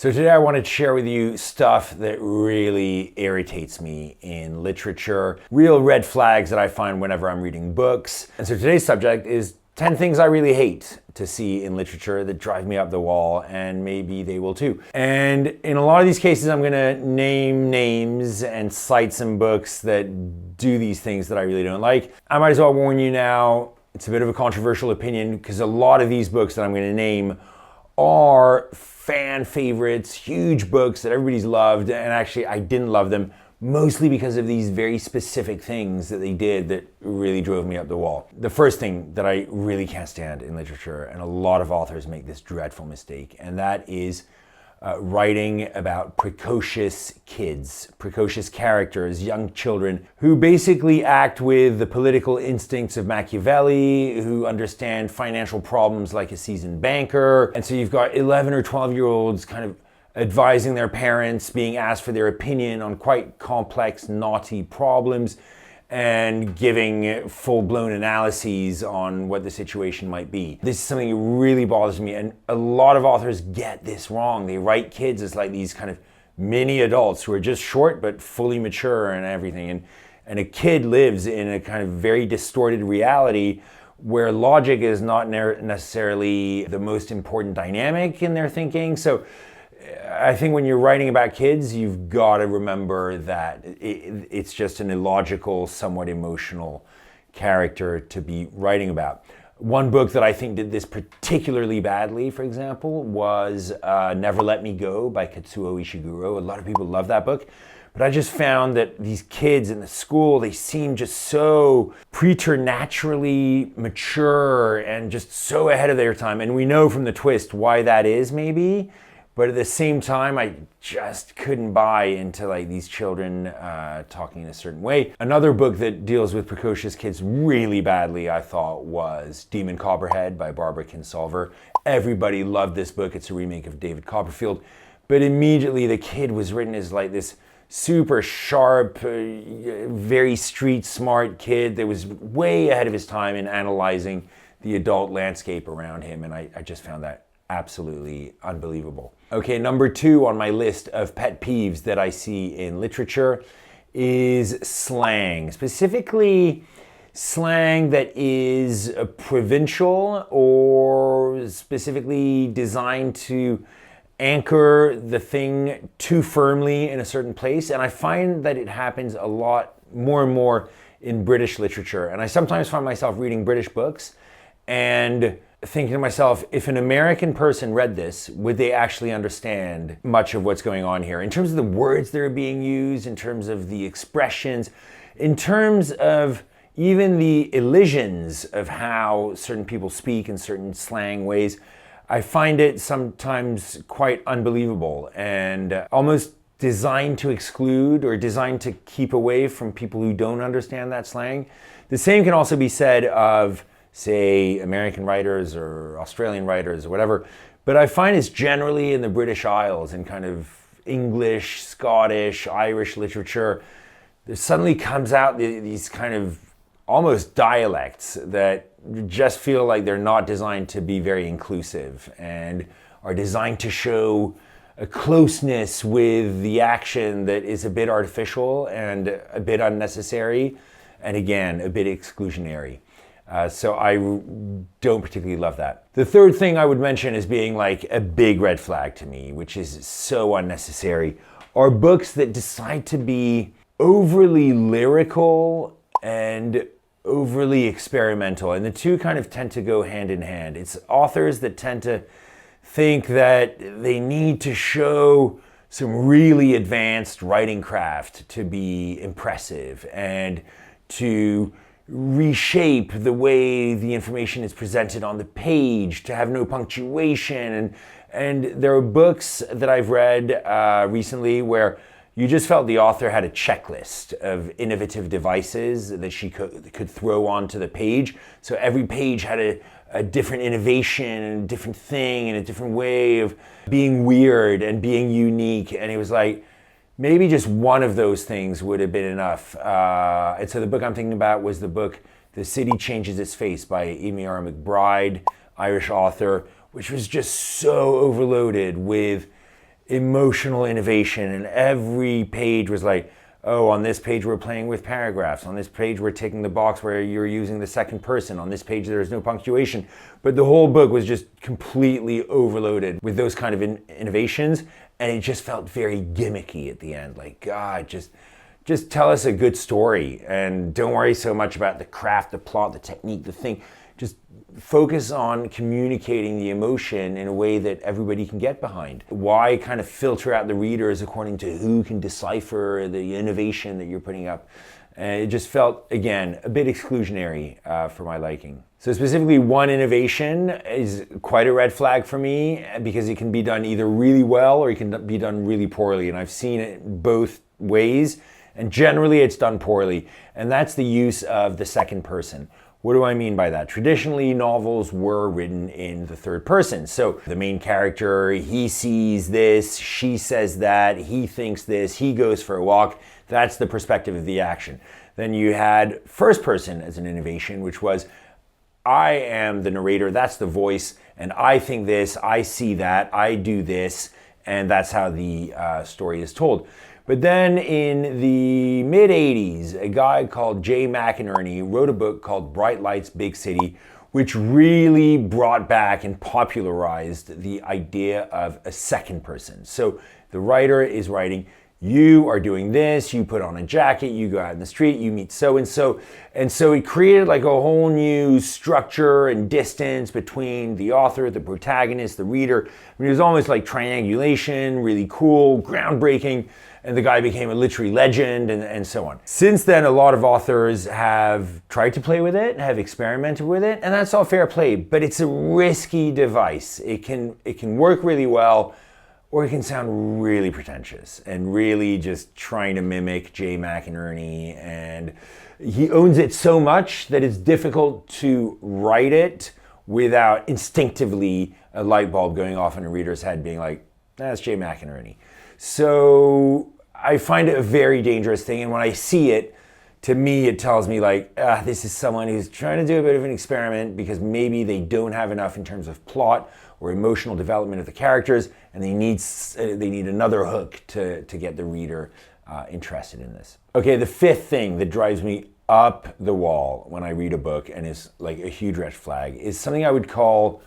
So today I wanted to share with you stuff that really irritates me in literature, real red flags that I find whenever I'm reading books. And so today's subject is 10 things I really hate to see in literature that drive me up the wall, and maybe they will too. And in a lot of these cases, I'm gonna name names and cite some books that do these things that I really don't like. I might as well warn you now, it's a bit of a controversial opinion because a lot of these books that I'm gonna name are fan favorites, huge books that everybody's loved, and actually I didn't love them mostly because of these very specific things that they did that really drove me up the wall. The first thing that I really can't stand in literature, and a lot of authors make this dreadful mistake, and that is writing about precocious kids, precocious characters, young children who basically act with the political instincts of Machiavelli, who understand financial problems like a seasoned banker. And so you've got 11 or 12-year-olds kind of advising their parents, being asked for their opinion on quite complex, knotty problems, and giving full-blown analyses on what the situation might be. This is something that really bothers me, and a lot of authors get this wrong. They write kids as like these kind of mini adults who are just short but fully mature and everything. And a kid lives in a kind of very distorted reality where logic is not necessarily the most important dynamic in their thinking. So I think when you're writing about kids, you've got to remember that it's just an illogical, somewhat emotional character to be writing about. One book that I think did this particularly badly, for example, was Never Let Me Go by Katsuo Ishiguro. A lot of people love that book, but I just found that these kids in the school, they seem just so preternaturally mature and just so ahead of their time. And we know from the twist why that is, maybe. But at the same time, I just couldn't buy into like these children talking in a certain way. Another book that deals with precocious kids really badly, I thought, was Demon Copperhead by Barbara Kinsolver. Everybody loved this book. It's a remake of David Copperfield. But immediately the kid was written as like this super sharp, very street smart kid that was way ahead of his time in analyzing the adult landscape around him. And I just found that absolutely unbelievable. Okay, number 2 on my list of pet peeves that I see in literature is slang. Specifically, slang that is provincial or specifically designed to anchor the thing too firmly in a certain place. And I find that it happens a lot more and more in British literature. And I sometimes find myself reading British books and thinking to myself, if an American person read this, would they actually understand much of what's going on here? In terms of the words that are being used, in terms of the expressions, in terms of even the elisions of how certain people speak in certain slang ways, I find it sometimes quite unbelievable and almost designed to exclude or designed to keep away from people who don't understand that slang. The same can also be said of, say, American writers or Australian writers or whatever, but I find it's generally in the British Isles, in kind of English, Scottish, Irish literature, there suddenly comes out these kind of almost dialects that just feel like they're not designed to be very inclusive and are designed to show a closeness with the action that is a bit artificial and a bit unnecessary, and again, a bit exclusionary. So I don't particularly love that. The third thing I would mention as being like a big red flag to me, which is so unnecessary, are books that decide to be overly lyrical and overly experimental. And the two kind of tend to go hand in hand. It's authors that tend to think that they need to show some really advanced writing craft to be impressive and to reshape the way the information is presented on the page, to have no punctuation. And there are books that I've read recently where you just felt the author had a checklist of innovative devices that she could throw onto the page. So every page had a different innovation and a different thing and a different way of being weird and being unique. And it was like, maybe just one of those things would have been enough. And so the book I'm thinking about was the book The City Changes Its Face by Amy R. McBride, Irish author, which was just so overloaded with emotional innovation, and every page was like, oh, on this page we're playing with paragraphs, on this page we're ticking the box where you're using the second person, on this page there's no punctuation. But the whole book was just completely overloaded with those kind of innovations, and it just felt very gimmicky at the end. Like, God, just tell us a good story and don't worry so much about the craft, the plot, the technique, the thing. Just focus on communicating the emotion in a way that everybody can get behind. Why kind of filter out the readers according to who can decipher the innovation that you're putting up? And it just felt, again, a bit exclusionary for my liking. So specifically, one innovation is quite a red flag for me because it can be done either really well or it can be done really poorly. And I've seen it both ways, and generally it's done poorly. And that's the use of the second person. What do I mean by that? Traditionally, novels were written in the third person. So the main character, he sees this, she says that, he thinks this, he goes for a walk. That's the perspective of the action. Then you had first person as an innovation, which was, I am the narrator, that's the voice, and I think this, I see that, I do this, and that's how the story is told. But then in the mid-'80s, a guy called Jay McInerney wrote a book called Bright Lights, Big City, which really brought back and popularized the idea of a second person. So the writer is writing, you are doing this, you put on a jacket, you go out in the street, you meet so-and-so. And so it created like a whole new structure and distance between the author, the protagonist, the reader. I mean, it was almost like triangulation, really cool, groundbreaking. And the guy became a literary legend and so on. Since then, a lot of authors have tried to play with it, have experimented with it, and that's all fair play, but it's a risky device. It can work really well, or it can sound really pretentious and really just trying to mimic Jay McInerney. And he owns it so much that it's difficult to write it without instinctively a light bulb going off in a reader's head being like, that's Jay McInerney. So I find it a very dangerous thing. And when I see it, to me, it tells me like, this is someone who's trying to do a bit of an experiment because maybe they don't have enough in terms of plot or emotional development of the characters, and they need another hook to get the reader interested in this. Okay, the fifth thing that drives me up the wall when I read a book and is like a huge red flag is something I would call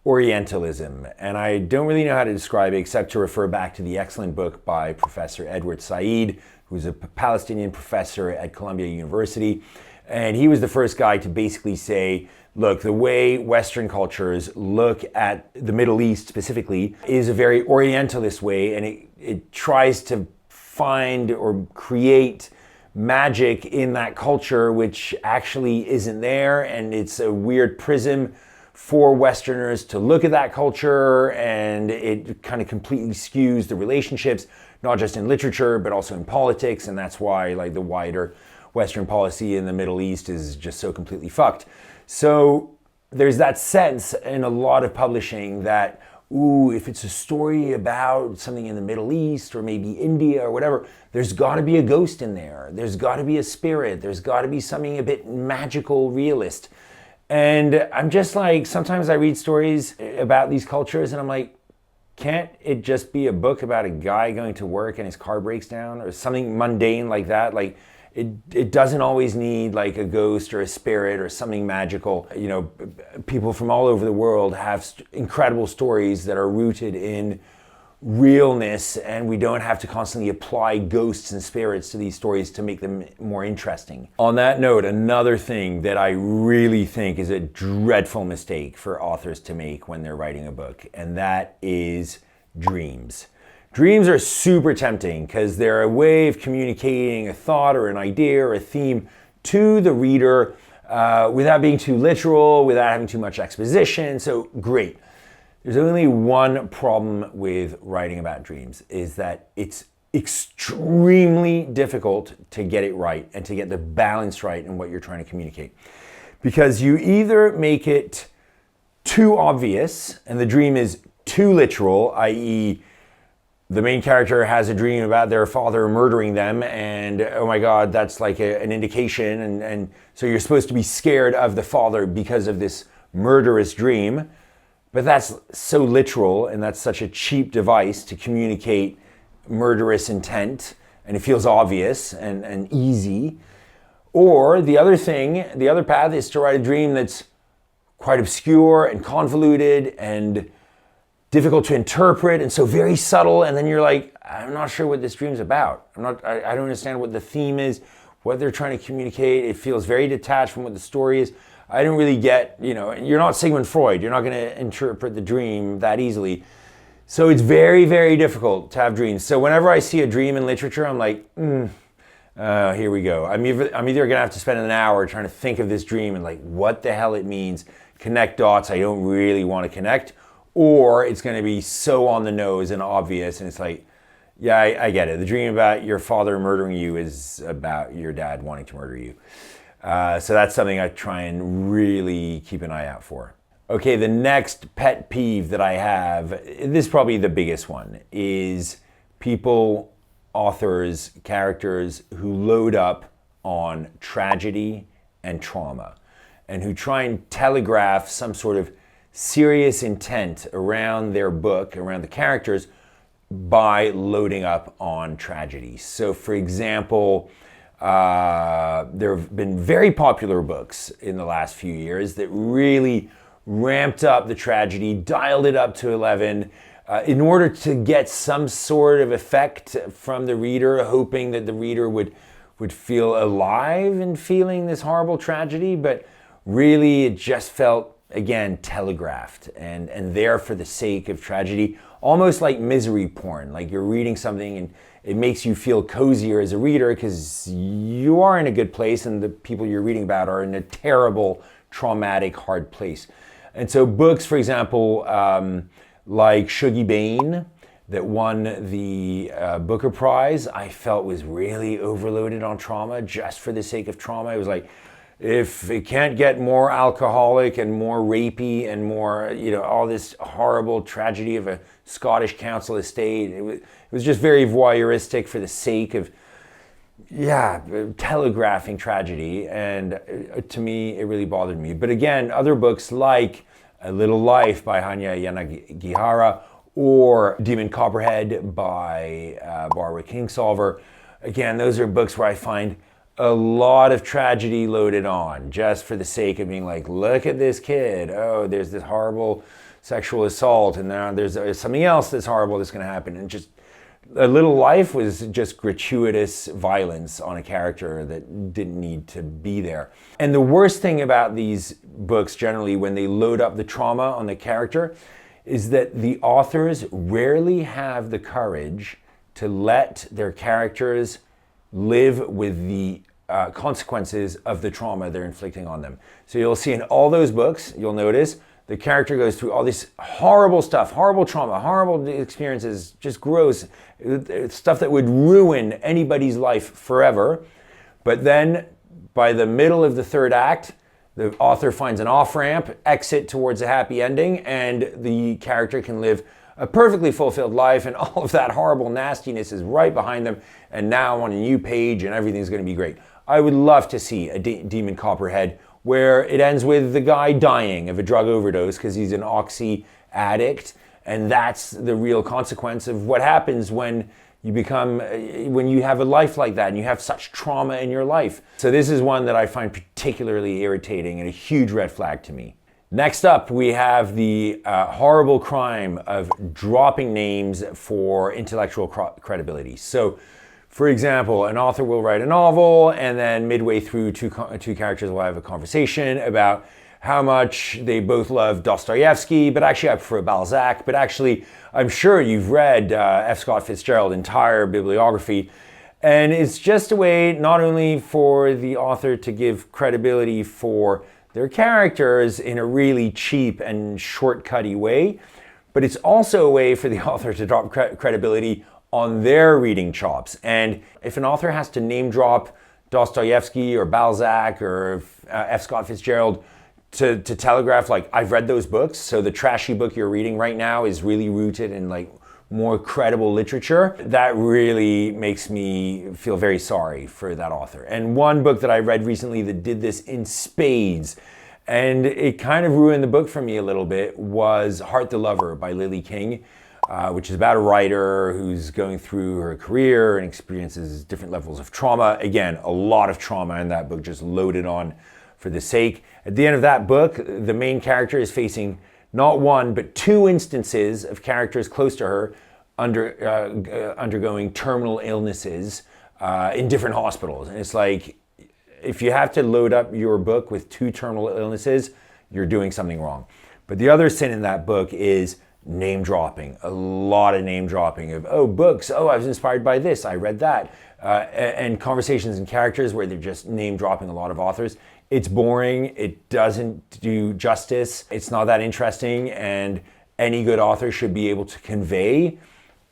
Orientalism. And I don't really know how to describe it except to refer back to the excellent book by Professor Edward Said, who's a Palestinian professor at Columbia University. And he was the first guy to basically say, look, the way Western cultures look at the Middle East specifically is a very Orientalist way, and it tries to find or create magic in that culture which actually isn't there, and it's a weird prism for Westerners to look at that culture, and it kind of completely skews the relationships, not just in literature, but also in politics, and that's why like the wider Western policy in the Middle East is just so completely fucked. So there's that sense in a lot of publishing that, ooh, if it's a story about something in the Middle East or maybe India or whatever, there's gotta be a ghost in there. There's gotta be a spirit. There's gotta be something a bit magical, realist. And I'm just like, sometimes I read stories about these cultures and I'm like, can't it just be a book about a guy going to work and his car breaks down or something mundane like that? Like it doesn't always need like a ghost or a spirit or something magical. You know, people from all over the world have incredible stories that are rooted in realness, and we don't have to constantly apply ghosts and spirits to these stories to make them more interesting. On that note, another thing that I really think is a dreadful mistake for authors to make when they're writing a book, and that is dreams. Dreams are super tempting because they're a way of communicating a thought or an idea or a theme to the reader without being too literal, without having too much exposition, so great. There's only one problem with writing about dreams, is that it's extremely difficult to get it right and to get the balance right in what you're trying to communicate. Because you either make it too obvious and the dream is too literal, i.e. the main character has a dream about their father murdering them and oh my God, that's like an indication, and so you're supposed to be scared of the father because of this murderous dream. But that's so literal, and that's such a cheap device to communicate murderous intent, and it feels obvious and easy. Or the other path is to write a dream that's quite obscure and convoluted and difficult to interpret, and so very subtle, and then you're like, I'm not sure what this dream's about. I don't understand what the theme is, what they're trying to communicate. It feels very detached from what the story is. I don't really get, you're not Sigmund Freud. You're not going to interpret the dream that easily. So it's very, very difficult to have dreams. So whenever I see a dream in literature, I'm like, here we go. I'm either going to have to spend an hour trying to think of this dream and like what the hell it means, connect dots I don't really want to connect, or it's going to be so on the nose and obvious, and it's like, yeah, I get it. The dream about your father murdering you is about your dad wanting to murder you. So that's something I try and really keep an eye out for. Okay, the next pet peeve that I have, this is probably the biggest one, is people, authors, characters who load up on tragedy and trauma and who try and telegraph some sort of serious intent around their book, around the characters, by loading up on tragedy. So for example, there have been very popular books in the last few years that really ramped up the tragedy, dialed it up to 11, in order to get some sort of effect from the reader, hoping that the reader would feel alive in feeling this horrible tragedy. But really, it just felt, again, telegraphed and there for the sake of tragedy, almost like misery porn. Like you're reading something and it makes you feel cozier as a reader because you are in a good place and the people you're reading about are in a terrible, traumatic, hard place. And so books, for example, like Shuggie Bain, that won the Booker Prize, I felt was really overloaded on trauma just for the sake of trauma. It was like, if it can't get more alcoholic and more rapey and more, all this horrible tragedy of a Scottish council estate, it was just very voyeuristic for the sake of, telegraphing tragedy. And to me, it really bothered me. But again, other books like A Little Life by Hanya Yanagihara or Demon Copperhead by Barbara Kingsolver, again, those are books where I find a lot of tragedy loaded on just for the sake of being like, look at this kid. Oh, there's this horrible sexual assault, and now there's something else that's horrible that's going to happen. And just A Little Life was just gratuitous violence on a character that didn't need to be there. And the worst thing about these books generally, when they load up the trauma on the character, is that the authors rarely have the courage to let their characters live with the consequences of the trauma they're inflicting on them. So you'll see in all those books, you'll notice the character goes through all this horrible stuff, horrible trauma, horrible experiences, just gross, stuff that would ruin anybody's life forever. But then by the middle of the third act, the author finds an off-ramp, exit towards a happy ending, and the character can live a perfectly fulfilled life, and all of that horrible nastiness is right behind them, and now on a new page, and everything's going to be great. I would love to see a Demon Copperhead where it ends with the guy dying of a drug overdose because he's an oxy addict, and that's the real consequence of what happens when you have a life like that and you have such trauma in your life. So this is one that I find particularly irritating and a huge red flag to me. Next up, we have the horrible crime of dropping names for intellectual credibility. So, for example, an author will write a novel, and then midway through, two characters will have a conversation about how much they both love Dostoevsky, but actually I prefer Balzac. But actually, I'm sure you've read F. Scott Fitzgerald's entire bibliography. And it's just a way not only for the author to give credibility for their characters in a really cheap and shortcutty way, but it's also a way for the author to drop credibility on their reading chops. And if an author has to name drop Dostoevsky or Balzac or F. Scott Fitzgerald to telegraph, like, I've read those books, so the trashy book you're reading right now is really rooted in like more credible literature, that really makes me feel very sorry for that author. And one book that I read recently that did this in spades, and it kind of ruined the book for me a little bit, was Heart the Lover by Lily King, which is about a writer who's going through her career and experiences different levels of trauma. Again, a lot of trauma in that book, just loaded on for the sake. At the end of that book, the main character is facing not one, but two instances of characters close to her undergoing terminal illnesses in different hospitals. And it's like, if you have to load up your book with two terminal illnesses, you're doing something wrong. But the other sin in that book is name dropping, a lot of name dropping of, oh, books, oh, I was inspired by this, I read that, and conversations and characters where they're just name dropping a lot of authors. It's boring, it doesn't do justice, it's not that interesting, and any good author should be able to convey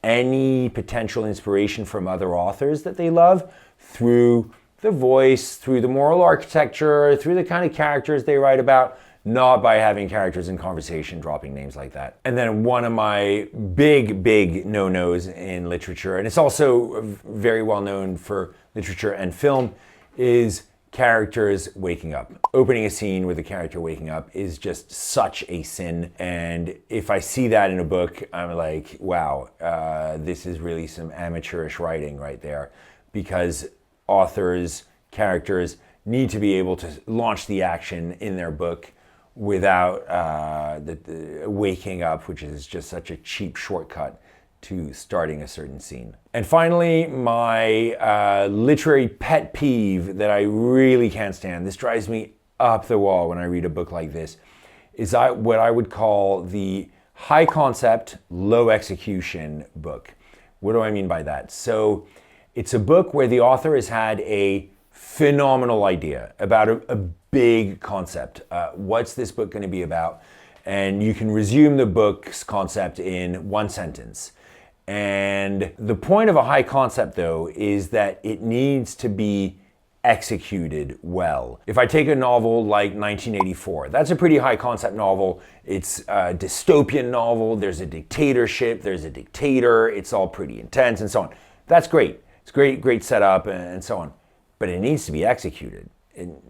any potential inspiration from other authors that they love through the voice, through the moral architecture, through the kind of characters they write about, not by having characters in conversation dropping names like that. And then one of my big no-nos in literature, and it's also very well known for literature and film, is characters waking up. Opening a scene with a character waking up is just such a sin. And if I see that in a book, I'm like, wow, this is really some amateurish writing right there. Because authors, characters need to be able to launch the action in their book without the waking up, which is just such a cheap shortcut to starting a certain scene. And finally, my literary pet peeve that I really can't stand, this drives me up the wall when I read a book like this, is what I would call the high concept, low execution book. What do I mean by that? So it's a book where the author has had a phenomenal idea about a big concept. What's this book going to be about? And you can resume the book's concept in one sentence. And the point of a high concept, though, is that it needs to be executed well. If I take a novel like 1984, that's a pretty high concept novel. It's a dystopian novel. There's a dictatorship. There's a dictator. It's all pretty intense and so on. That's great. It's great setup and so on. But it needs to be executed.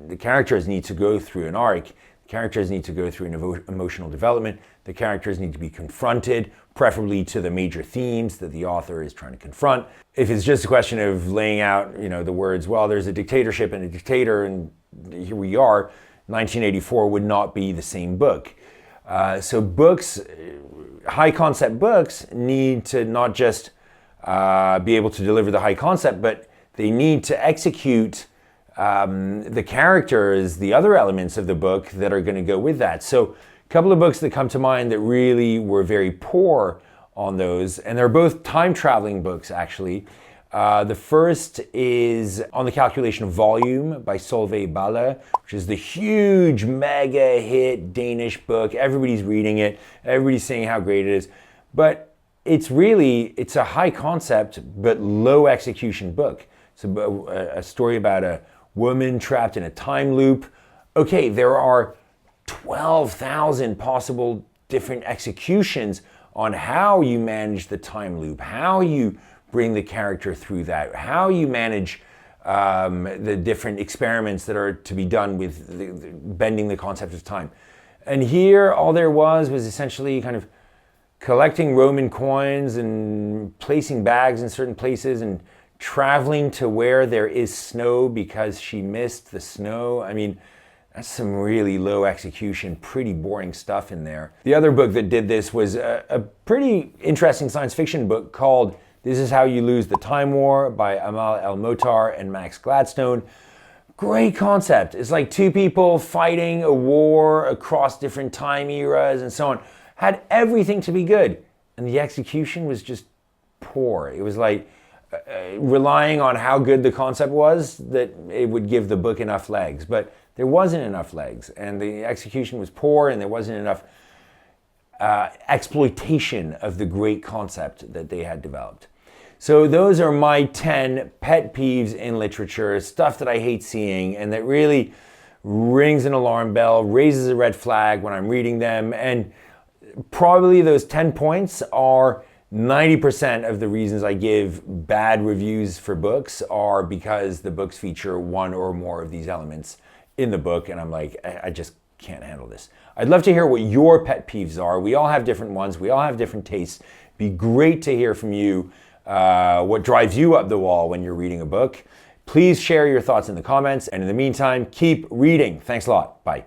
The characters need to go through an arc. The characters need to go through an emotional development. The characters need to be confronted, preferably to the major themes that the author is trying to confront. If it's just a question of laying out, the words, well, there's a dictatorship and a dictator, and here we are, 1984 would not be the same book. So books, high concept books, need to not just be able to deliver the high concept, but they need to execute the characters, the other elements of the book that are going to go with that. So a couple of books that come to mind that really were very poor on those, and they're both time-traveling books, actually. The first is On the Calculation of Volume by Solveig Balle, which is the huge mega hit Danish book. Everybody's reading it. Everybody's saying how great it is. But it's a high concept, but low execution book. It's a story about a woman trapped in a time loop. Okay, there are 12,000 possible different executions on how you manage the time loop, how you bring the character through that, how you manage the different experiments that are to be done with bending the concept of time. And here, all there was essentially kind of collecting Roman coins and placing bags in certain places and traveling to where there is snow because she missed the snow. I mean, that's some really low execution, pretty boring stuff in there. The other book that did this was a pretty interesting science fiction book called This Is How You Lose the Time War by Amal El-Mohtar and Max Gladstone. Great concept. It's like two people fighting a war across different time eras and so on. Had everything to be good. And the execution was just poor. It was like relying on how good the concept was that it would give the book enough legs. But there wasn't enough legs, and the execution was poor, and there wasn't enough exploitation of the great concept that they had developed. So those are my 10 pet peeves in literature, stuff that I hate seeing and that really rings an alarm bell, raises a red flag when I'm reading them. And probably those 10 points are 90% of the reasons I give bad reviews for books are because the books feature one or more of these elements in the book, and I'm like, I just can't handle this. I'd love to hear what your pet peeves are. We all have different ones. We all have different tastes. Be great to hear from you what drives you up the wall when you're reading a book. Please share your thoughts in the comments. And in the meantime, keep reading. Thanks a lot. Bye.